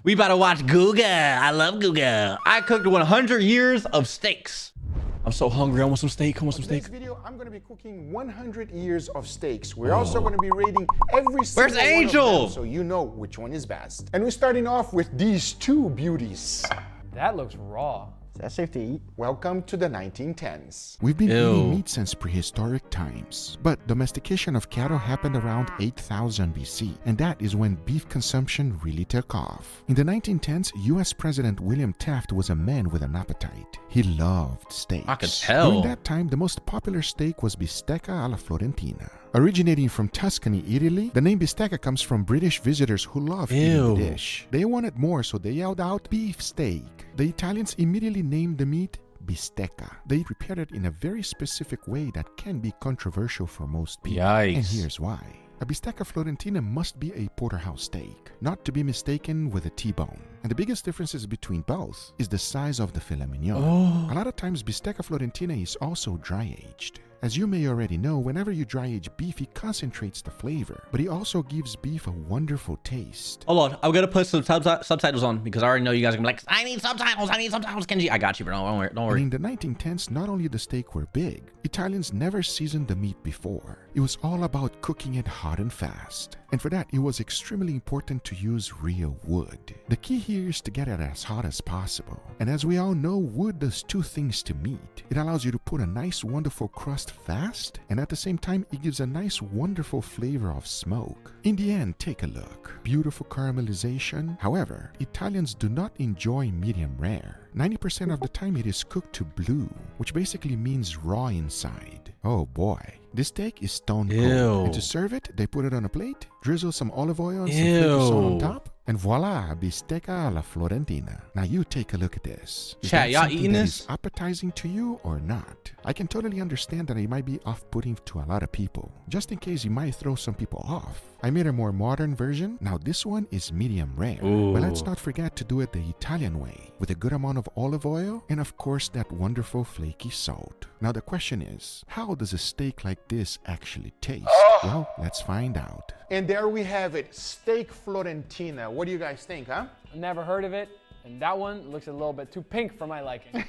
We about to watch Guga. I love Guga. I cooked 100 years of steaks. I'm so hungry. I want some steak. I want some steak. In this video, I'm going to be cooking 100 years of steaks. We're also going to be rating every single one Angel? of them so you know which one is best. And we're starting off with these two beauties. That looks raw. Is that safe to eat? Welcome to the 1910s. We've been Ew. eating meat since prehistoric times, but domestication of cattle happened around 8000 BC, and that is when beef consumption really took off. In the 1910s, US President William Taft was a man with an appetite. He loved steaks. I could tell. During that time, the most popular steak was bistecca alla Florentina. Originating from Tuscany, Italy, the name bistecca comes from British visitors who loved eating the dish. They wanted more, so they yelled out beef steak. The Italians immediately named the meat bistecca. They prepared it in a very specific way that can be controversial for most people. Yikes. And here's why. A bistecca Florentina must be a porterhouse steak, not to be mistaken with a T-bone. And the biggest differences between both is the size of the filet mignon. A lot of times bistecca Florentina is also dry-aged. As you may already know, whenever you dry-age beef, it concentrates the flavor, but it also gives beef a wonderful taste. Hold on. I'm going to put some subtitles on because I already know you guys are going to be like, I need subtitles, Kenji. I got you, bro. Don't worry. Don't worry. And in the 1910s, not only the steak were big, Italians never seasoned the meat before. It was all about cooking it hot and fast. And for that, it was extremely important to use real wood. The key here is to get it as hot as possible. And as we all know, wood does two things to meat. It allows you to put a nice, wonderful crust fast, and at the same time, it gives a nice, wonderful flavor of smoke. In the end, take a look. Beautiful caramelization. However, Italians do not enjoy medium rare. 90% of the time it is cooked to blue, which basically means raw inside. Oh boy. This steak is stone cold. Ew. And to serve it, they put it on a plate, drizzle some olive oil and some flaky salt on top, and voila, bistecca alla Florentina. Now you take a look at this. Is Chat, that y'all something eating that this? is appetizing to you or not? I can totally understand that it might be off-putting to a lot of people. Just in case it might throw some people off, I made a more modern version. Now this one is medium rare. Ooh. But let's not forget to do it the Italian way, with a good amount of olive oil and of course that wonderful flaky salt. Now the question is, how does a steak like this actually taste? Well, let's find out. And there we have it, steak Florentina. What do you guys think, huh? Never heard of it. And that one looks a little bit too pink for my liking.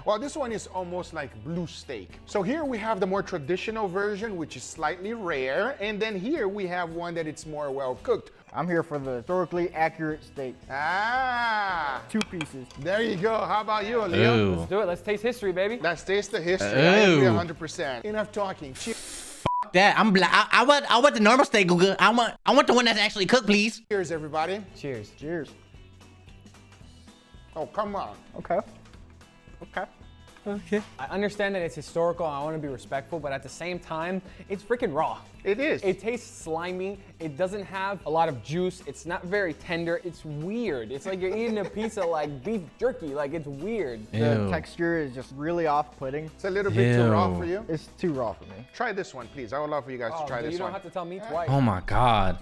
Well, this one is almost like blue steak. So here we have the more traditional version, which is slightly rare. And then here we have one that it's more well cooked. I'm here for the historically accurate steak. Ah, 2 pieces. there you go. How about you, Leo? Ew. Let's do it. Let's taste history, baby. Let's taste the history. I agree Ew. 100%. Enough talking. That I'm black. I want the normal steak, Guga. I want the one that's actually cooked, please. Cheers, everybody. Cheers. Cheers. Oh, come on. Okay. Okay. I understand that it's historical and I want to be respectful, but at the same time, it's freaking raw. It is. It tastes slimy. It doesn't have a lot of juice. It's not very tender. It's weird. It's like you're eating a piece of like beef jerky. Like it's weird. The Ew. texture is just really off-putting. It's a little bit too raw Ew. for you. It's too raw for me. Try this one, please. I would love for you guys to try Dude, this you don't one. have to tell me twice. Oh my God.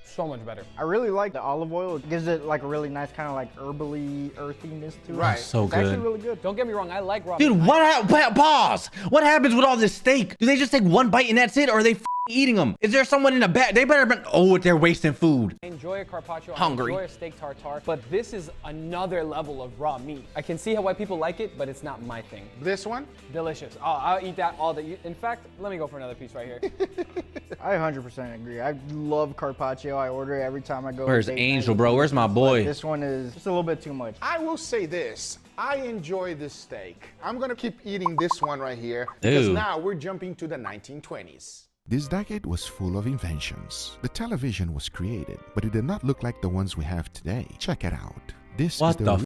So much better. I really like the olive oil. It gives it like a really nice kind of like herbally earthiness to it. Right. So It's actually good. really good. Don't get me wrong. I like raw. Dude, meat. pause. What happens with all this steak? Do they just take one bite and that's it? Or are they eating them? Is there someone in the back? They better be, oh, they're wasting food. I enjoy a carpaccio. Hungry. I enjoy a steak tartare. But this is another level of raw meat. I can see how why people like it, but it's not my thing. This one? Delicious. Oh, I'll eat that all day. In fact, let me go for another piece right here. I 100% agree. I love carpaccio. I order it every time I go. Where's date Angel, night. bro? Where's my boy? This one is just a little bit too much. I will say this. I enjoy this steak. I'm gonna keep eating this one right here because Ew. now we're jumping to the 1920s. This decade was full of inventions. The television was created, but it did not look like the ones we have today. Check it out. This What is the the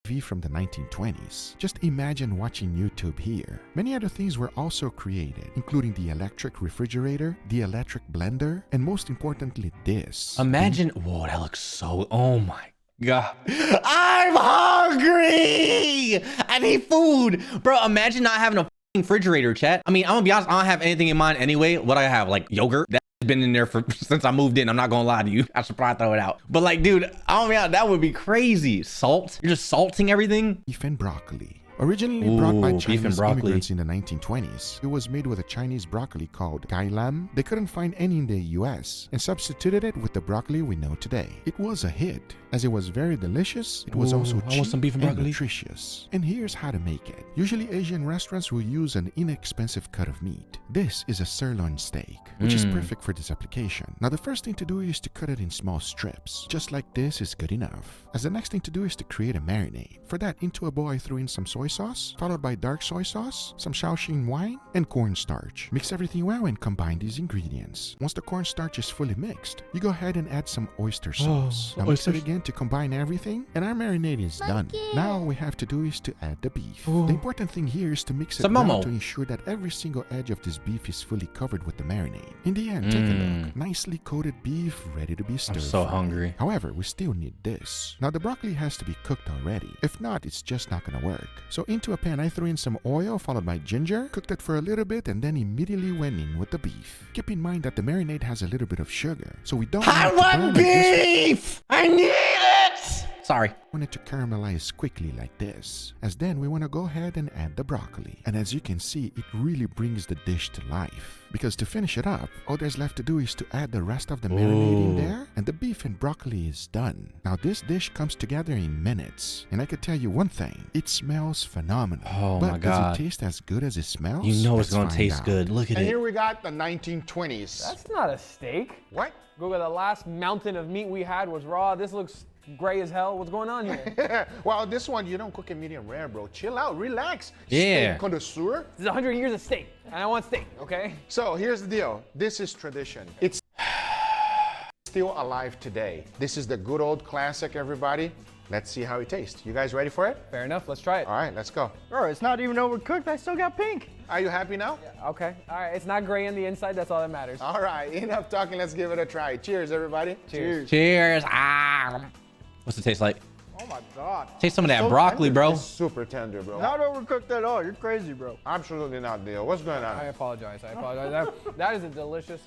TV from the 1920s. Just imagine watching YouTube here. Many other things were also created, including the electric refrigerator, the electric blender, and most importantly, this. Imagine, whoa, that looks so, oh my God. I'm hungry. I need food. Bro, imagine not having a refrigerator, chat. I mean, I'm gonna be honest, I don't have anything in mind anyway. What I have, like yogurt, that's been in there for since I moved in. I'm not gonna lie to you. I should probably throw it out. But like, dude, I don't know, that would be crazy. Salt? You're just salting everything? Beef and broccoli. Originally brought by Ooh, beef and Chinese broccoli. immigrants in the 1920s, it was made with a Chinese broccoli called gai lam. They couldn't find any in the US and substituted it with the broccoli we know today. It was a hit, as it was very delicious. It was Ooh, also I want cheap some beef and and broccoli. nutritious. And here's how to make it. Usually Asian restaurants will use an inexpensive cut of meat. This is a sirloin steak, which is perfect for this application. Now the first thing to do is to cut it in small strips. Just like this is good enough. As the next thing to do is to create a marinade. For that, into a bowl I threw in some soy sauce, followed by dark soy sauce, some Shaoxing wine, and cornstarch. Mix everything well and combine these ingredients. Once the cornstarch is fully mixed, you go ahead and add some oyster sauce. Now mix it again to combine everything, and our marinade is done. Now all we have to do is to add the beef. The important thing here is to mix it Some well momo. to ensure that every single edge of this beef is fully covered with the marinade. In the end, take a look. Nicely coated beef ready to be stirred. I'm so fried. hungry. However, we still need this. Now the broccoli has to be cooked already. If not, it's just not gonna work. So into a pan I threw in some oil followed by ginger, cooked it for a little bit, and then immediately went in with the beef. Keep in mind that the marinade has a little bit of sugar, so we don't I want to burn want it this way. beef! I need it! Sorry. Want it to caramelize quickly like this, as then we want to go ahead and add the broccoli. And as you can see, it really brings the dish to life, because to finish it up, all there's left to do is to add the rest of the marinade in there, and the beef and broccoli is done. Now this dish comes together in minutes, and I could tell you one thing, it smells phenomenal. Oh But my God. does it taste as good as it smells? You know it's Let's gonna find taste out. good. Look at And it. here we got the 1920s. That's not a steak. What? Google, the last mountain of meat we had was raw. This looks gray as hell. What's going on here? Well, this one, you don't cook it medium rare, bro. Chill out, relax. Yeah. Steak connoisseur. This is 100 years of steak, and I want steak, okay? So here's the deal. This is tradition. It's still alive today. This is the good old classic, everybody. Let's see how it tastes. You guys ready for it? Fair enough, let's try it. All right, let's go. Bro, it's not even overcooked. I still got pink. Are you happy now? Okay, all right, it's not gray on the inside, that's all that matters. All right, enough talking. Let's give it a try. Cheers, everybody. Cheers. Cheers. Ah. What's it taste like? Oh my God. Taste some of that So broccoli, tender. bro. It's super tender, bro. Not overcooked at all. You're crazy, bro. Absolutely not, Neil. What's going I on? apologize, that is a delicious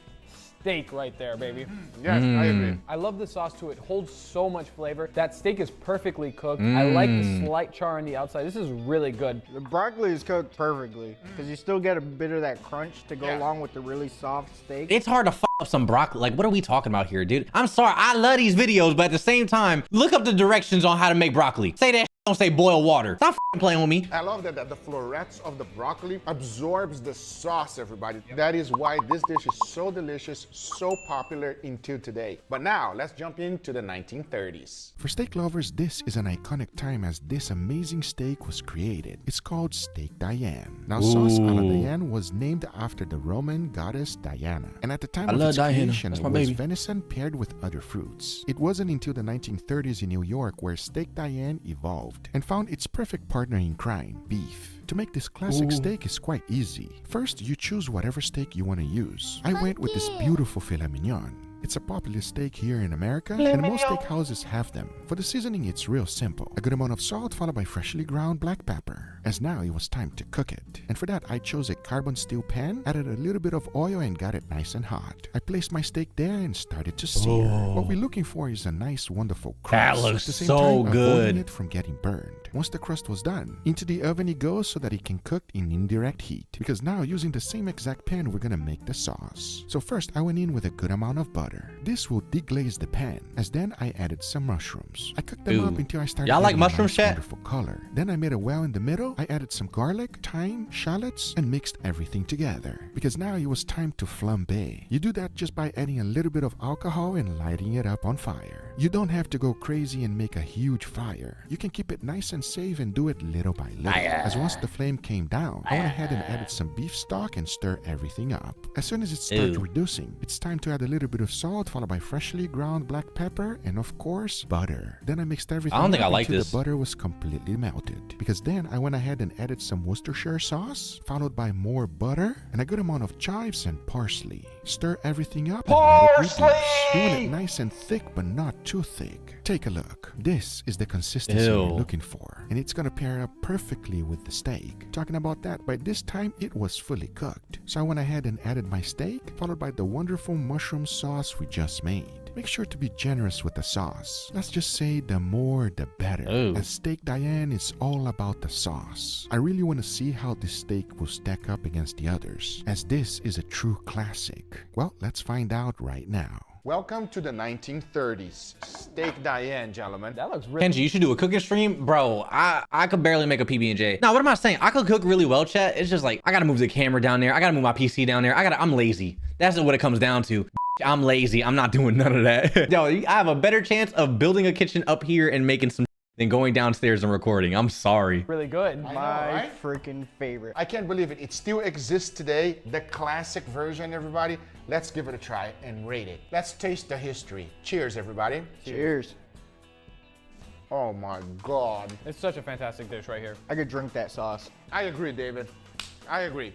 steak right there, baby. Yes, I agree. I love the sauce too. It holds so much flavor. That steak is perfectly cooked. I like the slight char on the outside. This is really good. The broccoli is cooked perfectly because you still get a bit of that crunch to go Yeah. along with the really soft steak. It's hard to f up some broccoli. Like, what are we talking about here, dude? I'm sorry. I love these videos, but at the same time, look up the directions on how to make broccoli. Say that. Don't say boil water. Stop f***ing playing with me. I love that the florets of the broccoli absorbs the sauce, everybody. That is why this dish is so delicious, so popular until today. But now, let's jump into the 1930s. For steak lovers, this is an iconic time as this amazing steak was created. It's called Steak Diane. Now, sauce a la Diane was named after the Roman goddess Diana. And at the time I of love its Diana. creation, That's it my was baby. venison paired with other fruits. It wasn't until the 1930s in New York where Steak Diane evolved and found its perfect partner in crime, beef. To make this classic steak is quite easy. First, you choose whatever steak you want to use. I went with this beautiful filet mignon. It's a popular steak here in America, and most steakhouses have them. For the seasoning, it's real simple. A good amount of salt followed by freshly ground black pepper. As now it was time to cook it. And for that, I chose a carbon steel pan, added a little bit of oil, and got it nice and hot. I placed my steak there and started to sear. What we're looking for is a nice, wonderful crust. That looks at the same so time, good. avoiding it from getting burned. Once the crust was done, into the oven it goes so that it can cook in indirect heat. Because now, using the same exact pan, we're gonna make the sauce. So first, I went in with a good amount of butter. This will deglaze the pan, as then I added some mushrooms. I cooked them Ooh. up until I started Y'all like getting a mushrooms, nice, chat? wonderful color. Then I made a well in the middle. I added some garlic, thyme, shallots, and mixed everything together. Because now it was time to flambe. You do that just by adding a little bit of alcohol and lighting it up on fire. You don't have to go crazy and make a huge fire. You can keep it nice and safe and do it little by little. As once the flame came down, I went ahead and added some beef stock and stir everything up. As soon as it starts Ew. reducing, it's time to add a little bit of salt followed by freshly ground black pepper and of course butter. Then I mixed everything I don't think up I like until this. the butter was completely melted. Because then I went ahead and added some Worcestershire sauce followed by more butter and a good amount of chives and parsley. Stir everything up and let it reduce. You want it nice and thick but not too thick. Take a look. This is the consistency Ew. we're looking for, and it's gonna pair up perfectly with the steak. Talking about that, by this time it was fully cooked. So I went ahead and added my steak, followed by the wonderful mushroom sauce we just made. make sure to be generous with the sauce. Let's just say the more the better. Ooh. As Steak Diane is all about the sauce. I really want to see how this steak will stack up against the others, as this is a true classic. Well, let's find out right now. Welcome to the 1930s. Steak Diane, gentlemen. That looks really Kenji, you should do a cooking stream. Bro, I could barely make a PB&J. Now, what am I saying? I could cook really well, chat. It's just like, I gotta move the camera down there. I gotta move my PC down there. I'm lazy. That's what it comes down to. I'm lazy. I'm not doing none of that. Yo, I have a better chance of building a kitchen up here and making some than going downstairs and recording. I'm sorry. really good. I know, My right? freaking favorite. I can't believe it. It still exists today. The classic version, everybody. Let's give it a try and rate it. Let's taste the history. Cheers, everybody. Cheers. Oh my God. It's such a fantastic dish right here. I could drink that sauce. I agree, David. I agree.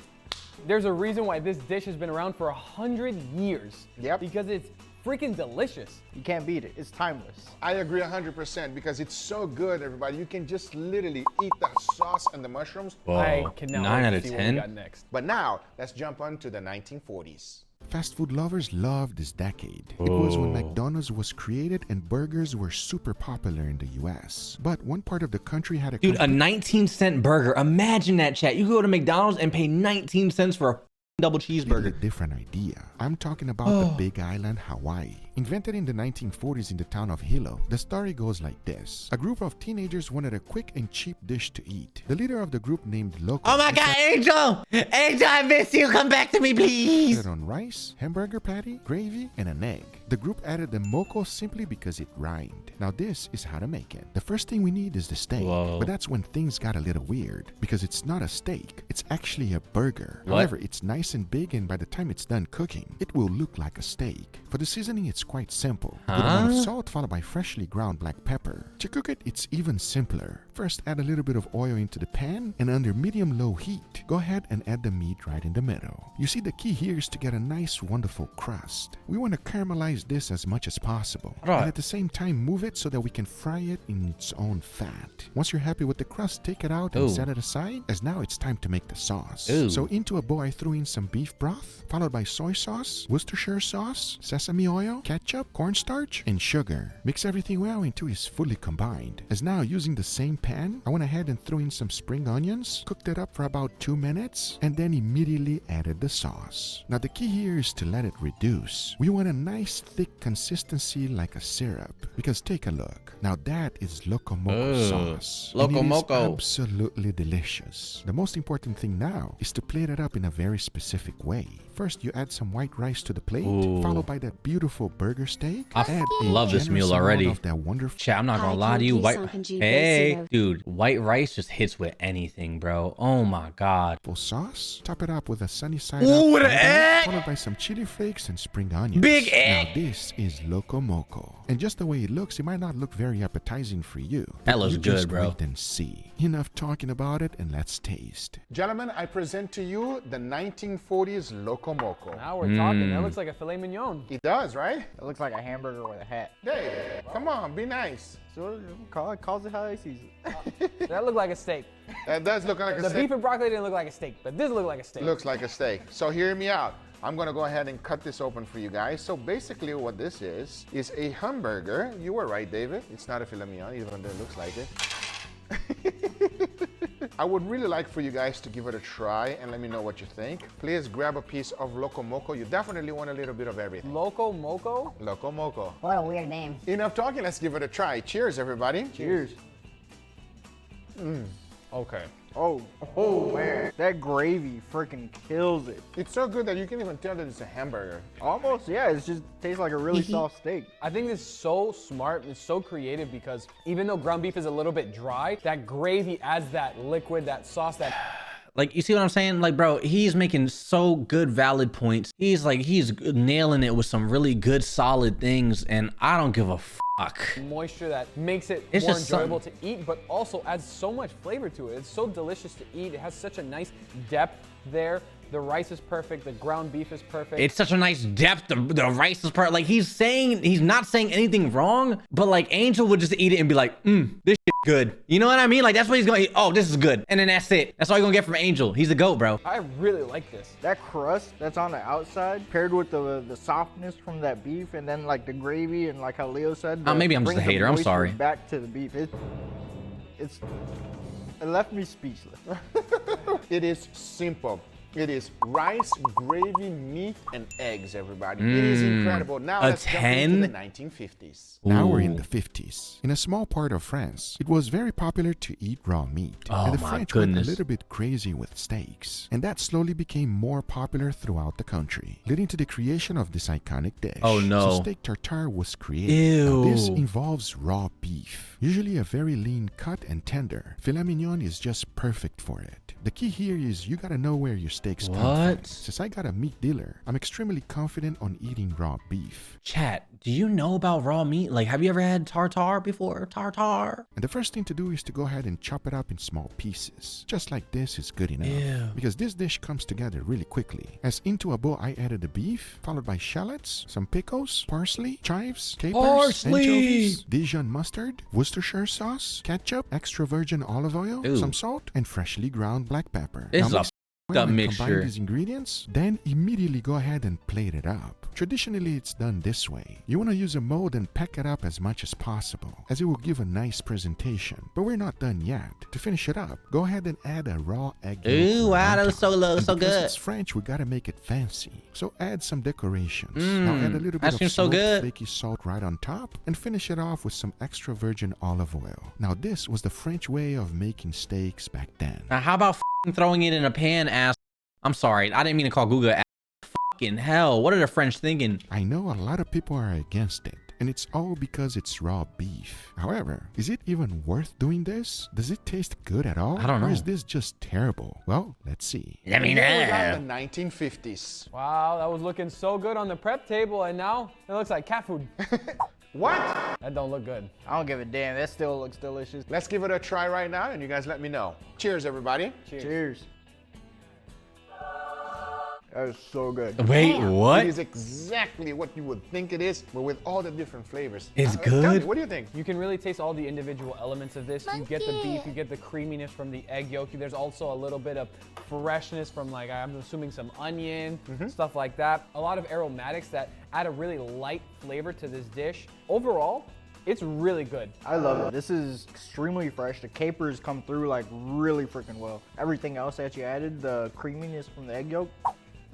There's a reason why this dish has been around for 100 years. Yep. Because it's freaking delicious. You can't beat it. It's timeless. I agree 100% because it's so good, everybody. You can just literally eat the sauce and the mushrooms. I cannot 9 wait out to of see 10. what we got next. But now, let's jump on to the 1940s. Fast food lovers loved this decade. It was when McDonald's was created and burgers were super popular in the US. But one part of the country had a Dude, a 19-cent burger. Imagine that, chat. You go to McDonald's and pay 19 cents for a double completely cheeseburger. different idea. I'm talking about the Big Island, Hawaii. Invented in the 1940s in the town of Hilo, the story goes like this. A group of teenagers wanted a quick and cheap dish to eat. The leader of the group named Loco. Oh my God, Angel! Angel, I miss you. Come back to me, please. Decided on rice, hamburger patty, gravy, and an egg. The group added the moco simply because it rhymed. Now this is how to make it. The first thing we need is the steak. Whoa. But that's when things got a little weird because it's not a steak. It's actually a burger. What? However, it's nice and big, and by the time it's done cooking, it will look like a steak. For the seasoning, it's quite simple. Good amount of salt followed by freshly ground black pepper. To cook it, it's even simpler. First, add a little bit of oil into the pan, and under medium-low heat, go ahead and add the meat right in the middle. You see, the key here is to get a nice, wonderful crust. We want to caramelize this as much as possible. Right. And at the same time, move it so that we can fry it in its own fat. Once you're happy with the crust, take it out and Ooh. set it aside, as now it's time to make the sauce. Ooh. So into a bowl, I threw in some beef broth, followed by soy sauce, Worcestershire sauce, sesame oil, ketchup, cornstarch, and sugar. Mix everything well until it's fully combined. As now, using the same pan, I went ahead and threw in some spring onions, cooked it up for about 2 minutes, and then immediately added the sauce. Now the key here is to let it reduce. We want a nice thick consistency like a syrup, because take a look. Now that is Loco Moco Ooh. sauce. Loco And it is Moco. absolutely delicious. The most important thing now is to plate it up in a very specific way. First, you add some white rice to the plate, Ooh. followed by that beautiful burger steak. I Add a love this generous meal already. amount of that wonderful Chat, I'm not gonna Hi, lie to you. Kenji, White, Sunken hey, GPC. dude, white rice just hits with anything, bro. Oh my God. sauce. Top it up with a sunny side Ooh, up with an fried egg! egg, followed by some chili flakes and spring onions. Big Now egg! this is Loco Moco. And just the way it looks, it might not look very appetizing for you. That but looks you good, just bro. wait and see. Enough talking about it, and let's taste. Gentlemen, I present to you the 1940s Loco Moco. Now we're talking. That looks like a filet mignon. It does, right? It looks like a hamburger with a hat. Hey, come on, be nice. So calls it how they sees it. That looked like a steak. That does look like a The steak. beef and broccoli didn't look like a steak, but this looked like a steak. Looks like a steak. So hear me out. I'm gonna go ahead and cut this open for you guys. So basically what this is a hamburger. You were right, David. It's not a filet mignon, even though it looks like it. I would really like for you guys to give it a try and let me know what you think. Please grab a piece of Loco Moco. You definitely want a little bit of everything. Loco Moco? Loco Moco. What a weird name. Enough talking, let's give it a try. Cheers, everybody. Cheers. Okay. Oh man. That gravy freaking kills it. It's so good that you can even tell that it's a hamburger. Almost, yeah. It just tastes like a really soft steak. I think it's so smart, it's so creative because even though ground beef is a little bit dry, that gravy adds that liquid, that sauce, that Like, you see what I'm saying? Like, bro, he's making so good, valid points. He's nailing it with some really good, solid things, and I don't give a fuck. moisture that makes it It's more just enjoyable to eat, but also adds so much flavor to it. It's so delicious to eat. It has such a nice depth there. The rice is perfect. The ground beef is perfect. It's such a nice depth. The rice is part. Like he's not saying anything wrong, but like Angel would just eat it and be like, this shit good. You know what I mean? Like that's what he's gonna eat. Oh, this is good. And then that's it. That's all you're gonna get from Angel. He's the GOAT, bro. I really like this. That crust that's on the outside, paired with the softness from that beef, and then like the gravy and like how Leo said. Maybe I'm just a brings the hater. I'm moisture sorry. Back to the beef. It left me speechless. It is simple. It is rice, gravy, meat, and eggs, everybody. It is incredible. Now A let's jump 10? into the 1950s. Now we're in the 50s. In a small part of France, it was very popular to eat raw meat. Oh and the my French goodness. went a little bit crazy with steaks. And that slowly became more popular throughout the country, leading to the creation of this iconic dish. Oh, no. So steak tartare was created. Ew. Now, this involves raw beef, usually a very lean cut and tender. Filet mignon is just perfect for it. The key here is you gotta know where your steaks come from. What? Since I got a meat dealer, I'm extremely confident on eating raw beef. Chat, do you know about raw meat? Like, have you ever had tartare before? Tartare? And the first thing to do is to go ahead and chop it up in small pieces. Just like this is good enough. Ew. Because this dish comes together really quickly. As into a bowl I added the beef, followed by shallots, some pickles, parsley, chives, capers, Parsley! anchovies, Dijon mustard, Worcestershire sauce, ketchup, extra virgin olive oil, Ew. some salt, and freshly ground black pepper. It's Now a mix f***ed up and mixture. combine these ingredients, then immediately go ahead and plate it up. Traditionally, it's done this way. You want to use a mold and pack it up as much as possible, as it will give a nice presentation. But we're not done yet. To finish it up, go ahead and add a raw egg yolk Ooh, wow, on that was top. so low, And so because good. it's French, we gotta make it fancy. So add some decorations. Now add a little that bit of seems so smoked good. flaky salt right on top, and finish it off with some extra virgin olive oil. Now this was the French way of making steaks back then. Now, how about f***ing throwing it in a pan, ass? I'm sorry, I didn't mean to call Google ass. Fucking hell, what are the French thinking? I know a lot of people are against it, and it's all because it's raw beef. However, is it even worth doing this? Does it taste good at all? I don't know. Or is this just terrible? Well, let's see. Let me Here we got know. the 1950s. Wow, that was looking so good on the prep table, and now it looks like cat food. What? That don't look good. I don't give a damn. That still looks delicious. Let's give it a try right now, and you guys let me know. Cheers, everybody. Cheers. That is so good. Wait, It what? is exactly what you would think it is, but with all the different flavors. It's Tell me, good? what do you think? You can really taste all the individual elements of this. You get the beef, you get the creaminess from the egg yolk. There's also a little bit of freshness from, like, I'm assuming some onion, stuff like that. A lot of aromatics that add a really light flavor to this dish. Overall, it's really good. I love it. This is extremely fresh. The capers come through like really freaking well. Everything else that you added, the creaminess from the egg yolk,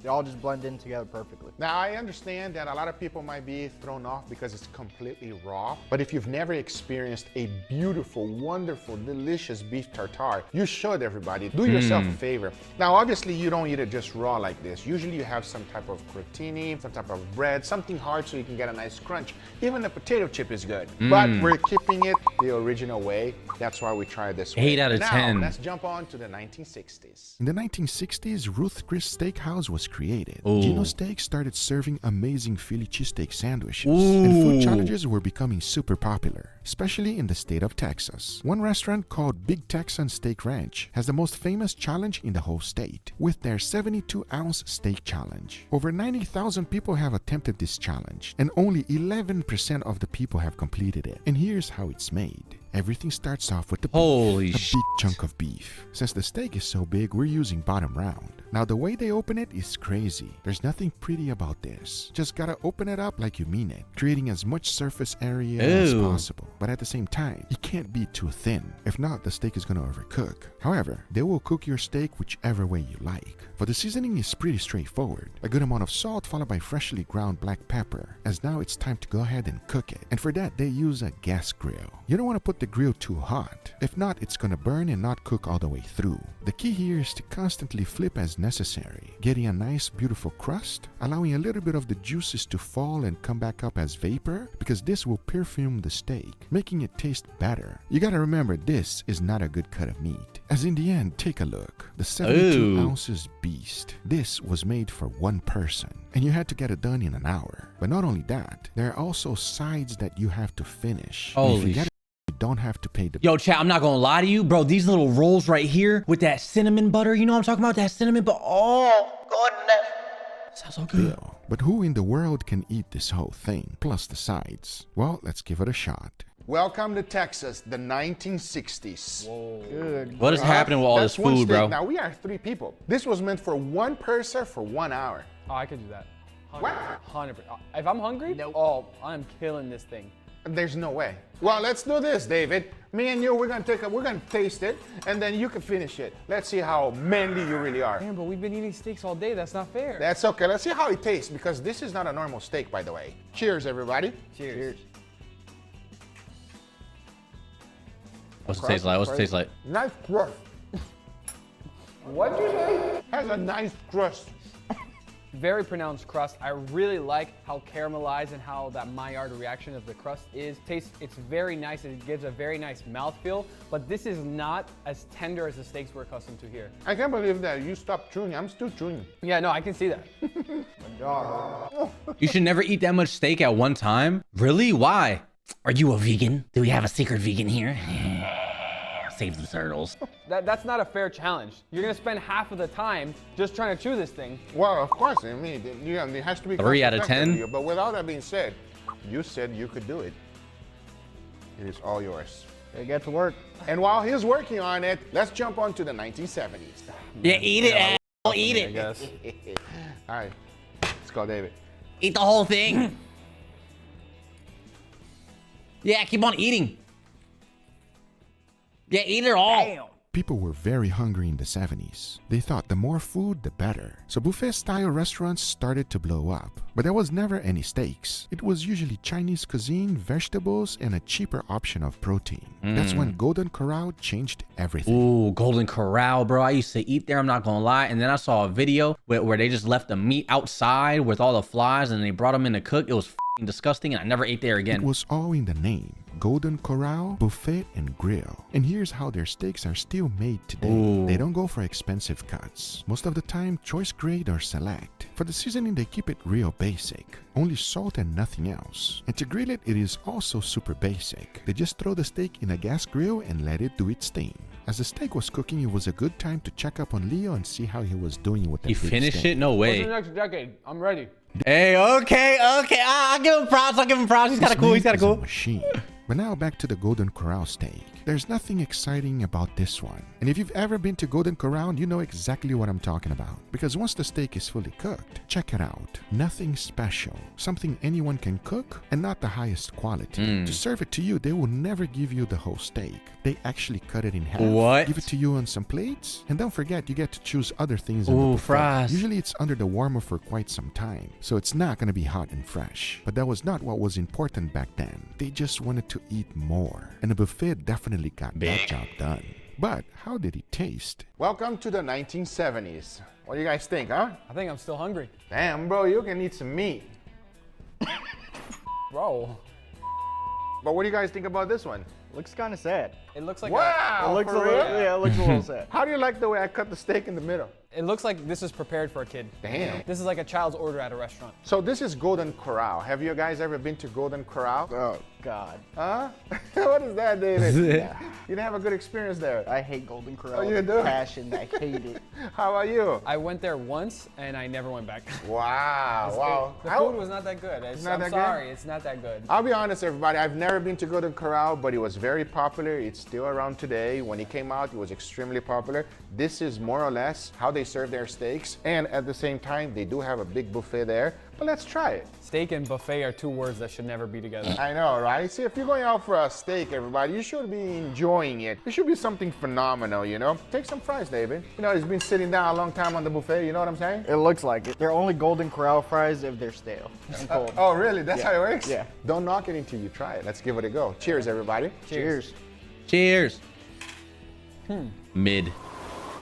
they all just blend in together perfectly. Now, I understand that a lot of people might be thrown off because it's completely raw, but if you've never experienced a beautiful, wonderful, delicious beef tartare, you should, everybody. Do yourself a favor. Now, obviously, you don't eat it just raw like this. Usually, you have some type of crotini, some type of bread, something hard so you can get a nice crunch. Even the potato chip is good, but we're keeping it the original way. That's why we try this way. 8 out of now, 10. Let's jump on to the 1960s. In the 1960s, Ruth Chris Steakhouse was created. Ooh. Gino Steak started serving amazing Philly cheesesteak sandwiches, and food challenges were becoming super popular, especially in the state of Texas. One restaurant called Big Texan Steak Ranch has the most famous challenge in the whole state, with their 72-ounce steak challenge. Over 90,000 people have attempted this challenge, and only 11% of the people have completed it. And here's how it's made. Everything starts off with the beef, Holy a shit. big chunk of beef. Since the steak is so big, we're using bottom round. Now the way they open it is crazy. There's nothing pretty about this. Just gotta open it up like you mean it, creating as much surface area as Ew. possible. But at the same time, it can't be too thin. If not, the steak is gonna overcook. However, they will cook your steak whichever way you like. For the seasoning is pretty straightforward. A good amount of salt followed by freshly ground black pepper, as now it's time to go ahead and cook it. And for that, they use a gas grill. You don't want to put the grill too hot. If not, it's gonna burn and not cook all the way through. The key here is to constantly flip as necessary, getting a nice beautiful crust, allowing a little bit of the juices to fall and come back up as vapor, because this will perfume the steak, making it taste better. You gotta remember, this is not a good cut of meat. As in the end, take a look. The 72 Ooh. ounces beast. This was made for one person, and you had to get it done in an hour. But not only that, there are also sides that you have to finish. And if Holy you get it don't have to pay the Yo, chat, I'm not gonna lie to you, bro. These little rolls right here with that cinnamon butter, you know what I'm talking about? That cinnamon butter. Oh, goodness. Sounds so good. bill. But who in the world can eat this whole thing, plus the sides? Well, let's give it a shot. Welcome to Texas, the 1960s. Good. What is happening with all That's this one food, steak. bro? Now, we are 3 people. This was meant for 1 person for 1 hour. Oh, I could do that. What? 100%. If I'm hungry, oh, I'm killing this thing. There's no way. Well, let's do this, David. Me and you, we're gonna taste it, and then you can finish it. Let's see how manly you really are. Damn, but we've been eating steaks all day. That's not fair. That's okay. Let's see how it tastes, because this is not a normal steak, by the way. Cheers, everybody. Cheers. What's it taste like? What's it taste like? Nice crust. What'd you say? Has a nice crust. Very pronounced crust. I really like how caramelized and how that Maillard reaction of the crust is. It's very nice. It gives a very nice mouthfeel, but this is not as tender as the steaks we're accustomed to here. I can't believe that you stopped chewing. I'm still chewing. Yeah, no, I can see that. You should never eat that much steak at one time. Really? Why? Are you a vegan? Do we have a secret vegan here? Save the turtles. That's not a fair challenge. You're gonna spend half of the time just trying to chew this thing. Well, of course, I mean, it has to be 3 out of 10? you, but without that being said, you said you could do it. It is all yours. They get to work. And while he's working on it, let's jump on to the 1970s. Yeah, eat it, asshole. Eat I it. guess. All right, let's go, David. Eat the whole thing. Yeah, keep on eating. Yeah, eat it all. People were very hungry in the 70s. They thought the more food, the better. So buffet-style restaurants started to blow up. But there was never any steaks. It was usually Chinese cuisine, vegetables, and a cheaper option of protein. That's when Golden Corral changed everything. Ooh, Golden Corral, bro. I used to eat there, I'm not gonna lie. And then I saw a video where they just left the meat outside with all the flies and they brought them in to cook. It was f***ing disgusting and I never ate there It again. was all in the name. Golden Corral, Buffet, and Grill. And here's how their steaks are still made today. Ooh. They don't go for expensive cuts. Most of the time, choice grade or select. For the seasoning, they keep it real basic. Only salt and nothing else. And to grill it, it is also super basic. They just throw the steak in a gas grill and let it do its thing. As the steak was cooking, it was a good time to check up on Leo and see how he was doing with the He big finished steak. it? No What's the way. next decade? I'm ready. Hey, okay. I'll give him props. He's kind of cool. He's kind of This man is a cool. machine. But now back to the Golden Corral steak. There's nothing exciting about this one. And if you've ever been to Golden Corral, you know exactly what I'm talking about. Because once the steak is fully cooked, check it out. Nothing special. Something anyone can cook and not the highest quality. To serve it to you, they will never give you the whole steak. They actually cut it in half. What? Give it to you on some plates. And don't forget, you get to choose other things in the Ooh, buffet. fries. Usually it's under the warmer for quite some time. So it's not going to be hot and fresh. But that was not what was important back then. They just wanted to eat more. And the buffet definitely got that job done. But how did it taste? Welcome to the 1970s. What do you guys think, huh? I think I'm still hungry. Damn, bro, you can eat some meat. Bro, But what do you guys think about this one? Looks kind of sad. it looks like Wow, It looks a for little, real? yeah, it looks a little sad. How do you like the way I cut the steak in the middle? it looks like this is prepared for a kid. Damn. This is like a child's order at a restaurant. So this is Golden Corral. Have you guys ever been to Golden Corral? Oh God, Huh? What is that, David? You didn't have a good experience there. I hate Golden Corral. Oh, you with do? Passion. I hate it. How about you? I went there once and I never went back. Wow, wow. The food was not that good. not I'm that good? sorry, it's not that good. I'll be honest, everybody. I've never been to Golden Corral, but it was very popular. It's still around today. When it came out, it was extremely popular. This is more or less how they serve their steaks. And at the same time, they do have a big buffet there. But let's try it. Steak and buffet are 2 words that should never be together. I know, right? See, if you're going out for a steak, everybody, you should be enjoying it. It should be something phenomenal, you know? Take some fries, David. You know, it's been sitting down a long time on the buffet, you know what I'm saying? It looks like it. They're only Golden Corral fries if they're stale and cold. Oh, really? That's how it works? Yeah. Don't knock it until you try it. Let's give it a go. Cheers, everybody. Cheers. Cheers. Mid.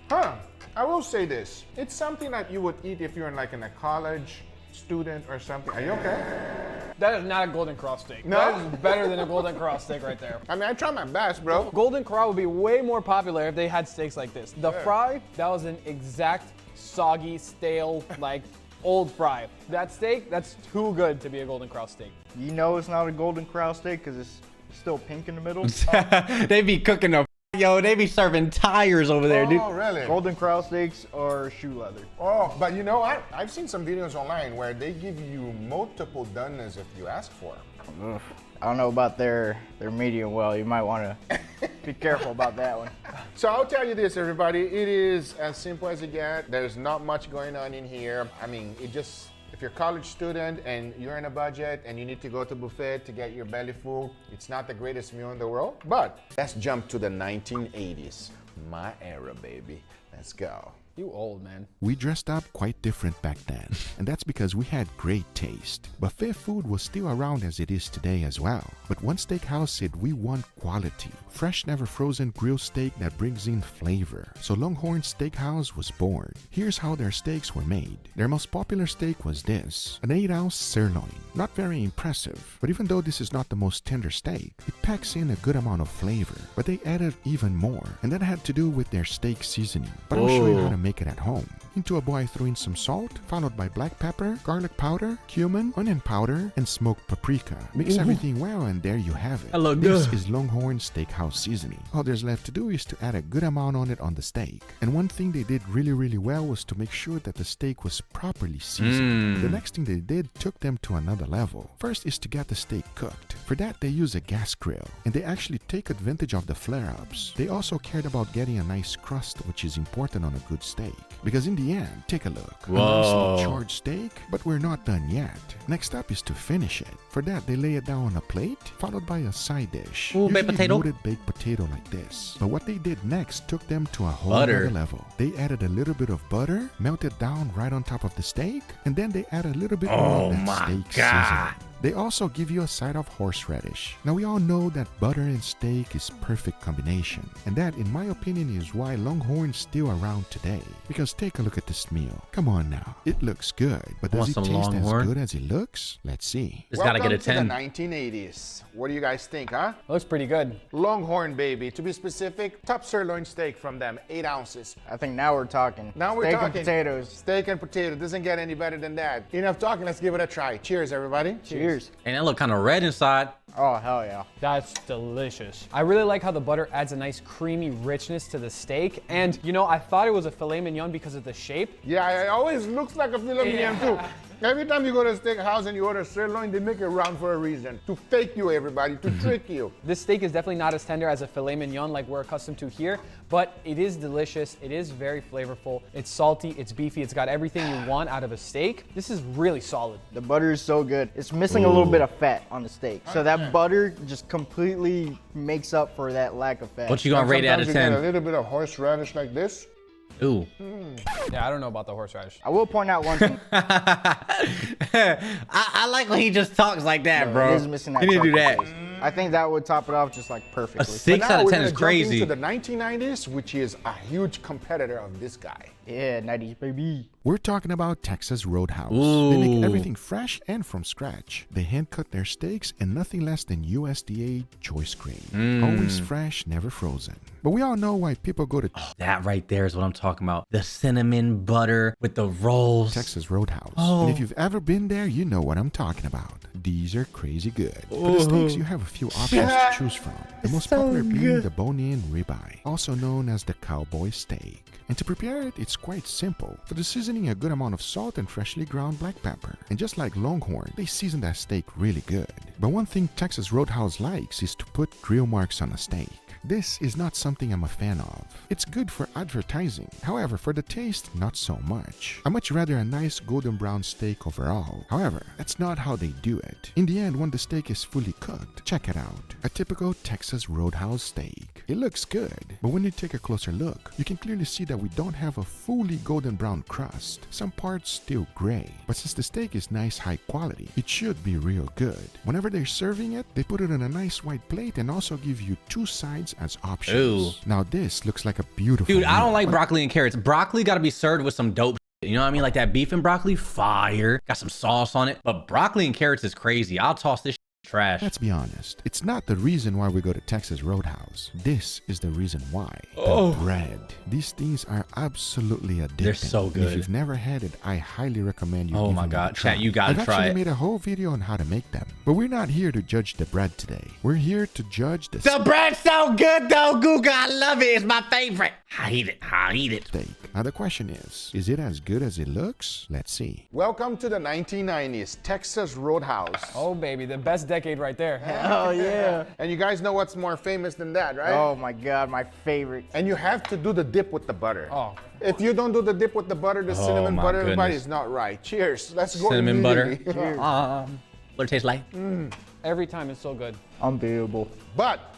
Huh. I will say this. It's something that you would eat if you're in like in a college student or something. Are you okay? That is not a Golden Corral steak. No? That is better than a Golden Corral steak right there. I mean, I try my best, bro. Golden Corral would be way more popular if they had steaks like this. The fry, that was an exact soggy, stale, like old fry. That steak, that's too good to be a Golden Corral steak. You know it's not a Golden Corral steak because it's still pink in the middle. They be cooking the yo. They be serving tires over there, dude. Oh, really? Golden Corral steaks or shoe leather. Oh, but you know what? I've seen some videos online where they give you multiple donuts if you ask for them. Ugh. I don't know about their medium well. You might want to be careful about that one. So I'll tell you this, everybody. It is as simple as it gets. There's not much going on in here. I mean, if you're a college student and you're in a budget and you need to go to buffet to get your belly full, it's not the greatest meal in the world. But let's jump to the 1980s. My era, baby. Let's go. You old, man. We dressed up quite different back then, and that's because we had great taste. Buffet food was still around as it is today as well. But one steakhouse said we want quality, fresh, never frozen grilled steak that brings in flavor. So Longhorn Steakhouse was born. Here's how their steaks were made. Their most popular steak was this, an 8-ounce sirloin. Not very impressive, but even though this is not the most tender steak, it packs in a good amount of flavor. But they added even more, and that had to do with their steak seasoning. But I'll show you how to make it at home. Into a bowl, I threw in some salt, followed by black pepper, garlic powder, cumin, onion powder, and smoked paprika. Mix everything well, and there you have it. This is Longhorn Steakhouse seasoning. All there's left to do is to add a good amount on it on the steak. And one thing they did really well was to make sure that the steak was properly seasoned. The next thing they did took them to another level. First is to get the steak cooked. For that, they use a gas grill, and they actually take advantage of the flare-ups. They also cared about getting a nice crust, which is important on a good steak. Because in the end, take a look. A nicely charred steak, but we're not done yet. Next up is to finish it. For that, they lay it down on a plate, followed by a side dish. Ooh, baked potato. Loaded baked potato like this. But what they did next took them to a whole other level. They added a little bit of butter, melted down right on top of the steak, and then they add a little bit more of that steak seasoning. They also give you a side of horseradish. Now we all know that butter and steak is perfect combination, and that in my opinion is why Longhorn's still around today. Because take a look at this meal. Come on now, it looks good, but does it taste as good as it looks? Let's see. Just gotta get a 10. Welcome to the 1980s. What do you guys think, huh? Looks pretty good. Longhorn, baby. To be specific, top sirloin steak from them, 8 ounces. I think now we're talking. Now we're steak talking. and potatoes. Steak and potato. Doesn't get any better than that. Enough talking. Let's give it a try. Cheers, everybody. Cheers. And that look kind of red inside. Oh, hell yeah. That's delicious. I really like how the butter adds a nice creamy richness to the steak. And you know, I thought it was a filet mignon because of the shape. Yeah, it always looks like a filet mignon too. Every time you go to a steakhouse and you order sirloin, they make it round for a reason. To fake you, everybody, to trick you. This steak is definitely not as tender as a filet mignon like we're accustomed to here, but it is delicious. It is very flavorful. It's salty, it's beefy, it's got everything you want out of a steak. This is really solid. The butter is so good. It's missing a little bit of fat on the steak. So that butter just completely makes up for that lack of fat. What you gonna rate it out of Sometimes you get a 10? little bit of horseradish like this. Ooh. Yeah, I don't know about the horseradish. I will point out one thing. I like when he just talks like that, bro. It is missing that You need to do that. charcoal taste. I think that would top it off just like perfectly. A 6 Now out of we're 10 gonna is jump crazy. into the 1990s, which is a huge competitor of this guy. Yeah, 90s, baby. We're talking about Texas Roadhouse. They Ooh. make everything fresh and from scratch. They hand cut their steaks in nothing less than USDA choice grade. Always fresh, never frozen. But we all know why people go to That right there is what I'm talking about. The cinnamon butter with the rolls. Texas Roadhouse. And if you've ever been there, you know what I'm talking about. These are crazy good. For the steaks, you have a few options to choose from. The most popular being the bone-in ribeye, also known as the cowboy steak. And to prepare it, it's quite simple. For the seasoning, a good amount of salt and freshly ground black pepper. And just like Longhorn, they season that steak really good. But one thing Texas Roadhouse likes is to put grill marks on a steak. This is not something I'm a fan of. It's good for advertising. However, for the taste, not so much. I much rather a nice golden brown steak overall. However, that's not how they do it. In the end, when the steak is fully cooked, check it out. A typical Texas Roadhouse steak. It looks good, but when you take a closer look, you can clearly see that we don't have a fully golden brown crust. Some parts still gray. But since the steak is nice high quality, it should be real good. Whenever they're serving it, they put it on a nice white plate and also give you 2 sides as options. Ooh. Now this looks like a beautiful Dude, I don't meal, like but broccoli and carrots. Broccoli got to be served with some dope shit. You know what I mean? Like that beef and broccoli, fire. Got some sauce on it. But broccoli and carrots is crazy. I'll toss this shit trash. Let's be honest, it's not the reason why we go to Texas Roadhouse. This is the reason why. The bread. These things are absolutely addictive. They're so And good. if you've never had it, I highly recommend you Oh give my them God, a try. chat, you gotta I've try actually it. made a whole video on how to make them. But we're not here to judge the bread today. We're here to judge the The bread's so good though, Guga. I love it. It's my favorite. I eat it. I eat it. steak. Now the question is it as good as it looks? Let's see. Welcome to the 1990s, Texas Roadhouse. Oh, baby, the best decade right there. Oh yeah. And you guys know what's more famous than that, right? Oh my God, my favorite. And you have to do the dip with the butter. Oh. If you don't do the dip with the butter, the cinnamon my butter, everybody, goodness. is not right. Cheers. Let's go. Cinnamon butter. immediately. What it tastes like? Every time it's so good. Unbelievable. But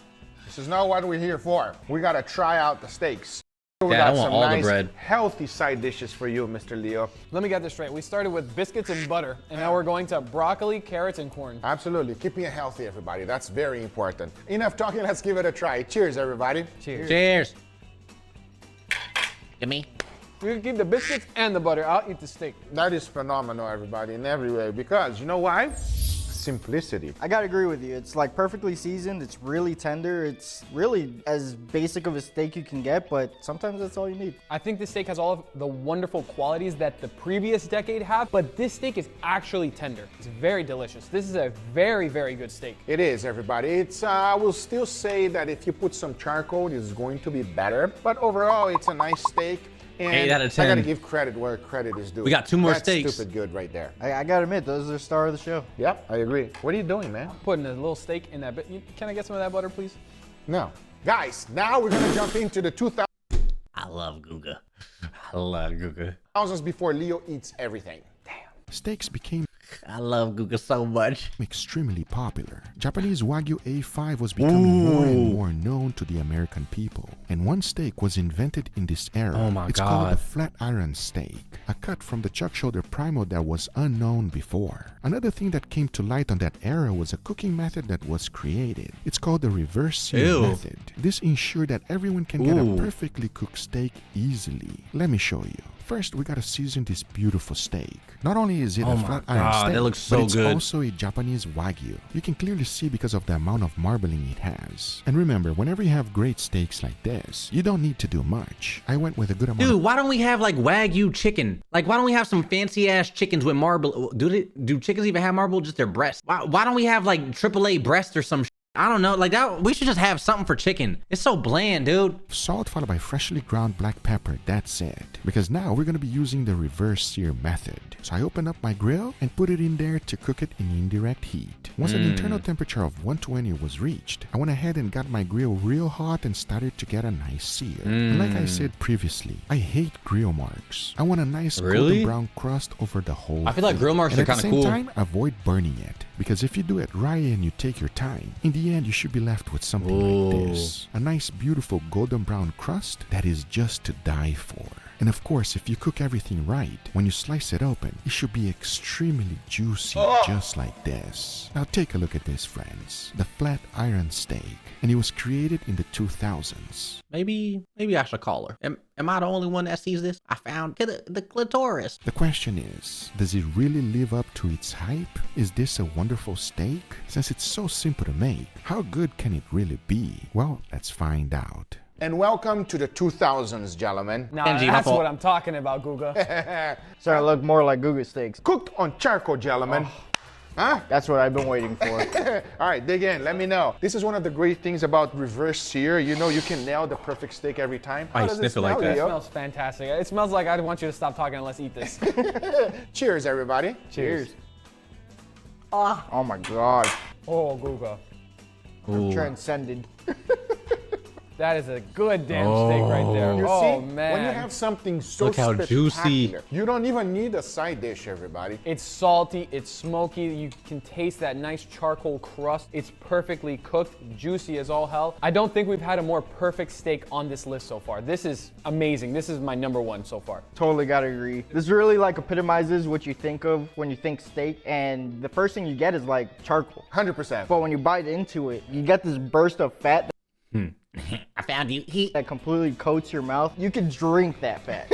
this is not what we're here for. We gotta try out the steaks. We Dad, I got want some all the nice, bread. healthy side dishes for you, Mr. Leo. Let me get this straight. We started with biscuits and butter, and now we're going to broccoli, carrots, and corn. Absolutely. Keeping it healthy, everybody. That's very important. Enough talking. Let's give it a try. Cheers, everybody. Cheers. Cheers. Give me. You can keep the biscuits and the butter. I'll eat the steak. That is phenomenal, everybody, in every way. Because you know why? Simplicity. I gotta agree with you. It's like perfectly seasoned. It's really tender. It's really as basic of a steak you can get, but sometimes that's all you need. I think this steak has all of the wonderful qualities that the previous decade have, but this steak is actually tender. It's very delicious. This is a very, very good steak. It is, everybody. It's, I will still say that if you put some charcoal, it's going to be better. But overall, it's a nice steak. And 8 out of I 10. gotta give credit where credit is due. We got 2 more That's steaks. stupid good right there. I gotta admit, those are the star of the show. Yep, I agree. What are you doing, man? Putting a little steak in that bit. Can I get some of that butter, please? No. Guys, now we're gonna jump into the 2000s I love Guga. I love Guga. before Leo eats everything. Steaks became I love Guga so much. extremely popular. Japanese Wagyu A5 was becoming more and more known to the American people. And one steak was invented in this era. Oh my It's called God. the flat iron steak, a cut from the chuck shoulder primo that was unknown before. Another thing that came to light on that era was a cooking method that was created. It's called the reverse sear Ew. method. This ensured that everyone can get a Ooh. perfectly cooked steak easily. Let me show you. First, we gotta season this beautiful steak. Not only is it Oh a my flat iron God, steak, that looks so but it's good. also a Japanese Wagyu. You can clearly see because of the amount of marbling it has. And remember, whenever you have great steaks like this, you don't need to do much. I went with a good amount Dude, of why don't we have like Wagyu chicken? Like, why don't we have some fancy ass chickens with marble? Do chickens even have marble? Just their breasts? Why don't we have like AAA breast or some? I don't know. Like that, we should just have something for chicken. It's so bland, dude. salt followed by freshly ground black pepper. That's it. Because now we're gonna be using the reverse sear method. So I opened up my grill and put it in there to cook it in indirect heat. Once an internal temperature of 120 was reached, I went ahead and got my grill real hot and started to get a nice sear. And like I said previously, I hate grill marks. I want a nice Really? golden brown crust over the whole I feel like thing. grill marks And are at the kinda same cool. time, avoid burning it. Because if you do it right and you take your time, in the end you should be left with something like this. A nice beautiful golden brown crust that is just to die for. And of course, if you cook everything right, when you slice it open, it should be extremely juicy, just like this. Now take a look at this, friends. The flat iron steak. And it was created in the 2000s. Maybe I should call her. Am I the only one that sees this? I found the clitoris. The question is, does it really live up to its hype? Is this a wonderful steak? Since it's so simple to make, how good can it really be? Well, let's find out. And welcome to the 2000s, gentlemen. Nah, Kenji, my that's fault. what I'm talking about, Guga. Starting to look more like Guga steaks. Cooked on charcoal, gentlemen. Huh? That's what I've been waiting for. All right, dig in. Let me know. This is one of the great things about reverse sear. You know, you can nail the perfect steak every time. I How does sniff it like smell, that. It Leo? smells fantastic. It smells like I want you to stop talking and let's eat this. Cheers, everybody. Cheers. Oh my God. Oh, Guga. Ooh. Transcended. That is a good damn steak right there. You Oh, see, man. when you have something so Look how juicy. spectacular, you don't even need a side dish, everybody. It's salty, it's smoky, you can taste that nice charcoal crust. It's perfectly cooked, juicy as all hell. I don't think we've had a more perfect steak on this list so far. This is amazing. This is my #1 so far. Totally gotta agree. This really like epitomizes what you think of when you think steak, and the first thing you get is like charcoal. 100%. But when you bite into it, you get this burst of fat I found you. that completely coats your mouth. You can drink that fat.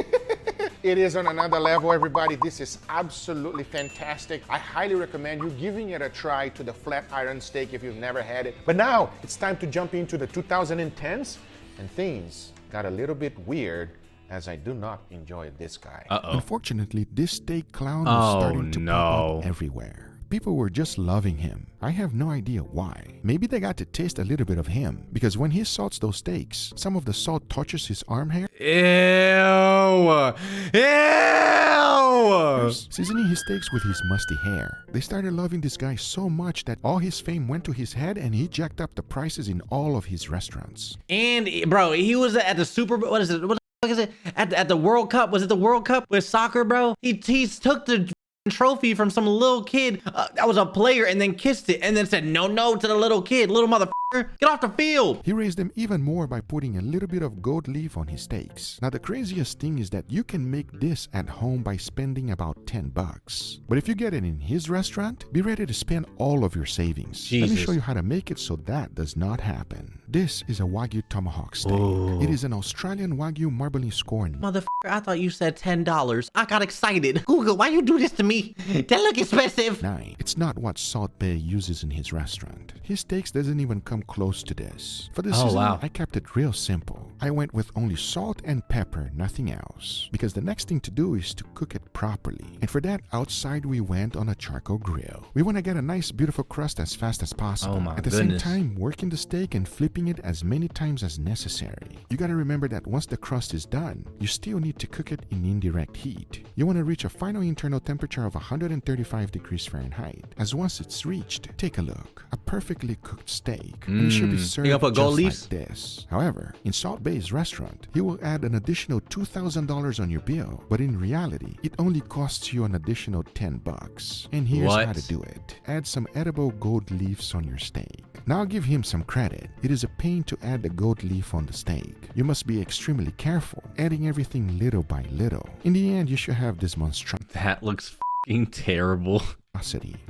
It is on another level, everybody. This is absolutely fantastic. I highly recommend you giving it a try to the flat iron steak if you've never had it. But now it's time to jump into the 2010s, and things got a little bit weird, as I do not enjoy this guy. Unfortunately, this steak clown was starting to pop up everywhere. People were just loving him. I have no idea why. Maybe they got to taste a little bit of him, because when he salts those steaks, some of the salt touches his arm hair. Ew! Ew! Seasoning his steaks with his musty hair. They started loving this guy so much that all his fame went to his head and he jacked up the prices in all of his restaurants. And bro, he was at the Super Bowl. What is it? What the fuck is it? At the World Cup? Was it the World Cup with soccer, bro? He took the trophy from some little kid that was a player and then kissed it and then said no to the little kid. Little motherfucker, get off the field. He raised them even more by putting a little bit of goat leaf on his steaks. Now the craziest thing is that you can make this at home by spending about $10. But if you get it in his restaurant, be ready to spend all of your savings. Jesus. Let me show you how to make it so that does not happen. This is a Wagyu tomahawk steak. Ooh. It is an Australian Wagyu marbling scorn. Motherfucker, I thought you said $10. I got excited. Google, why you do this to me? That look expensive. 9. It's not what Salt Bae uses in his restaurant. His steaks doesn't even come close to this. For this season, I kept it real simple. I went with only salt and pepper, nothing else. Because the next thing to do is to cook it properly. And for that, outside we went on a charcoal grill. We want to get a nice beautiful crust as fast as possible. At the same time, working the steak and flipping it as many times as necessary. You gotta remember that once the crust is done, you still need to cook it in indirect heat. You want to reach a final internal temperature of 135 degrees Fahrenheit. As once it's reached, take a look. A perfectly cooked steak. And it should be served put gold just leaves? like this. However, in Salt Bae's restaurant, he will add an additional $2,000 on your bill, but in reality, it only costs you an additional $10. And here's how to do it. Add some edible gold leaves on your steak. Now give him some credit. It is a pain to add the gold leaf on the steak. You must be extremely careful, adding everything little by little. In the end, you should have this monstrosity. That looks fucking terrible.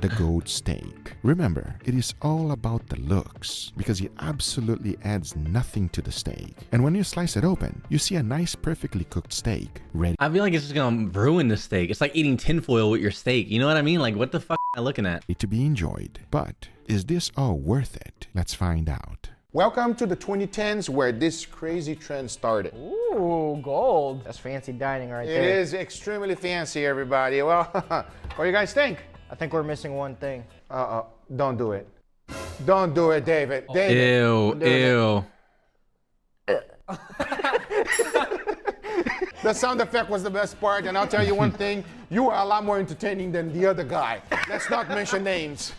The gold steak. Remember, it is all about the looks because it absolutely adds nothing to the steak. And when you slice it open, you see a nice perfectly cooked steak ready I feel like it's just gonna ruin the steak. It's like eating tinfoil with your steak. You know what I mean? Like, what the fuck am I looking at? to be enjoyed. But is this all worth it? Let's find out. Welcome to the 2010s where this crazy trend started. Ooh, gold. That's fancy dining right It there. is extremely fancy, everybody. Well, what do you guys think? I think we're missing one thing. Don't do it. Don't do it, David. David. Ew. The sound effect was the best part, and I'll tell you one thing, you are a lot more entertaining than the other guy. Let's not mention names.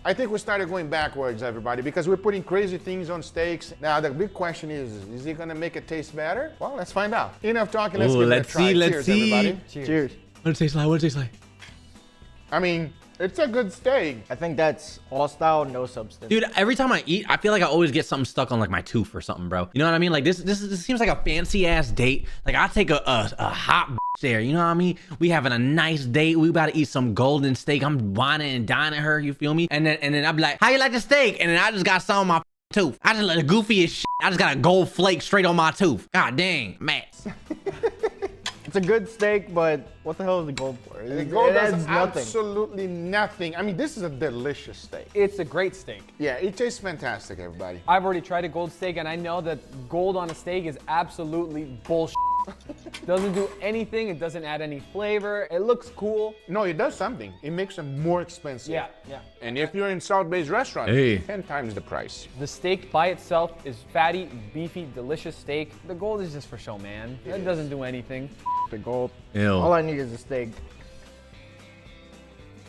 I think we started going backwards, everybody, because we're putting crazy things on steaks. Now, the big question is he gonna make it taste better? Well, let's find out. Enough talking, let's give it a try. Cheers, everybody. Cheers. What does it taste like? What does it taste like? I mean, it's a good steak. I think that's all style, no substance. Dude, every time I eat, I feel like I always get something stuck on like my tooth or something, bro. You know what I mean? Like this seems like a fancy ass date. Like I take a hot there, you know what I mean? We having a nice date. We about to eat some golden steak. I'm whining and dining her, you feel me? And then I'll be like, how you like the steak? And then I just got some on my tooth. I just like the goofiest shit. I just got a gold flake straight on my tooth. God dang, man. It's a good steak, but what the hell is the gold for? The gold does adds nothing. absolutely nothing. I mean, this is a delicious steak. It's a great steak. Yeah, it tastes fantastic, everybody. I've already tried a gold steak, and I know that gold on a steak is absolutely bullshit. Doesn't do anything. It doesn't add any flavor. It looks cool. No, it does something. It makes them more expensive. Yeah. And if you're in South Bay's restaurant, Hey. 10 times the price. The steak by itself is fatty, beefy, delicious steak. The gold is just for show, man. It doesn't do anything. The gold. Ew. All I need is a steak.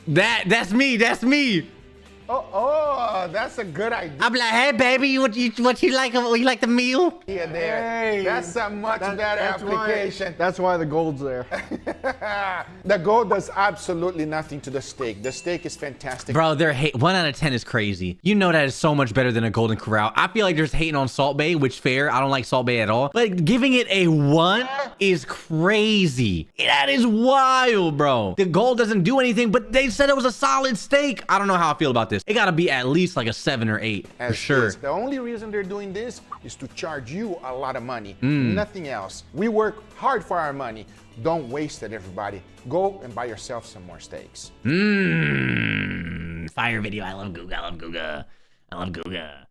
That's me. Oh, that's a good idea I'm like, hey baby, what you like? You like the meal? there. Hey. That's a much better application. That's why the gold's there. The gold does absolutely nothing to the steak. The steak is fantastic. Bro, their hate 1 out of 10 is crazy. You know that is so much better than a Golden Corral. I feel like there's hating on Salt Bae, which fair. I don't like Salt Bae at all. But giving it a 1 is crazy. That is wild, bro. The gold doesn't do anything, but they said it was a solid steak. I don't know how I feel about this. this. It gotta be at least like a 7 or 8 for As sure. is. The only reason they're doing this is to charge you a lot of money, nothing else. We work hard for our money. Don't waste it, everybody. Go and buy yourself some more steaks. Fire video. I love Guga. I love Guga.